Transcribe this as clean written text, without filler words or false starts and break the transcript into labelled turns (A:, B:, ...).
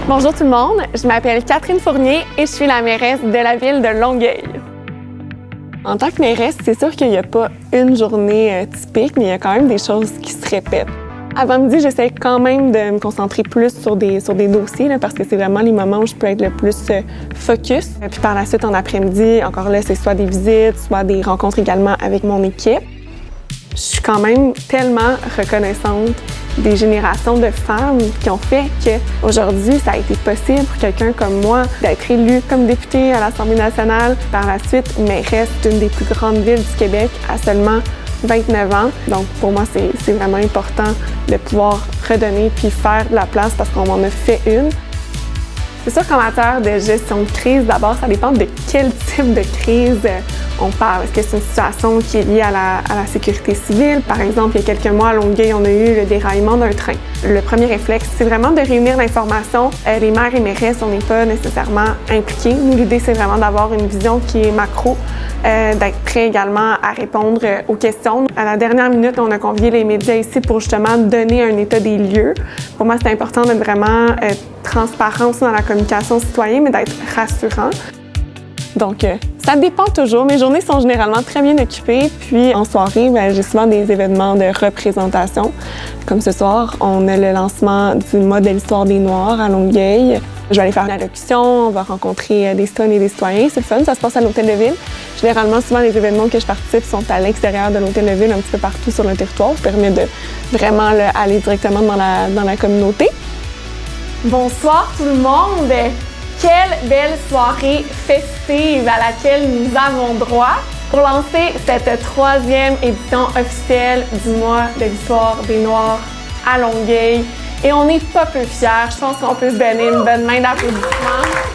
A: Bonjour tout le monde, je m'appelle Catherine Fournier et je suis la mairesse de la ville de Longueuil. En tant que mairesse, c'est sûr qu'il n'y a pas une journée typique, mais il y a quand même des choses qui se répètent. Avant midi, j'essaie quand même de me concentrer plus sur des dossiers là, parce que c'est vraiment les moments où je peux être le plus focus. Puis par la suite, en après-midi, encore là, c'est soit des visites, soit des rencontres également avec mon équipe. Je suis quand même tellement reconnaissante des générations de femmes qui ont fait qu'aujourd'hui, ça a été possible pour quelqu'un comme moi d'être élue comme députée à l'Assemblée nationale. Par la suite, mairesse d'une des plus grandes villes du Québec à seulement 29 ans. Donc, pour moi, c'est vraiment important de pouvoir redonner puis faire de la place parce qu'on en a fait une. C'est sûr qu'en matière de gestion de crise, d'abord, ça dépend de quel type de crise on parle. Est-ce que c'est une situation qui est liée à la sécurité civile? Par exemple, il y a quelques mois à Longueuil, on a eu le déraillement d'un train. Le premier réflexe, c'est vraiment de réunir l'information. Les maires et mairesses, on n'est pas nécessairement impliqués. Nous, l'idée, c'est vraiment d'avoir une vision qui est macro, d'être prêt également à répondre aux questions. À la dernière minute, on a convié les médias ici pour justement donner un état des lieux. Pour moi, c'est important d'être vraiment transparent aussi dans la communication citoyenne, mais d'être rassurant. Donc, ça dépend toujours. Mes journées sont généralement très bien occupées. Puis, en soirée, j'ai souvent des événements de représentation. Comme ce soir, on a le lancement du mois de l'histoire des Noirs à Longueuil. Je vais aller faire une allocution, on va rencontrer des citoyennes et des citoyens. C'est le fun, ça se passe à l'Hôtel de Ville. Généralement, souvent, les événements que je participe sont à l'extérieur de l'Hôtel de Ville, un petit peu partout sur le territoire. Ça permet de vraiment aller directement dans la communauté.
B: Bonsoir tout le monde! Quelle belle soirée festive à laquelle nous avons droit pour lancer cette 3e édition officielle du mois de l'histoire des Noirs à Longueuil. Et on n'est pas peu fiers. Je pense qu'on peut se donner une bonne main d'applaudissement.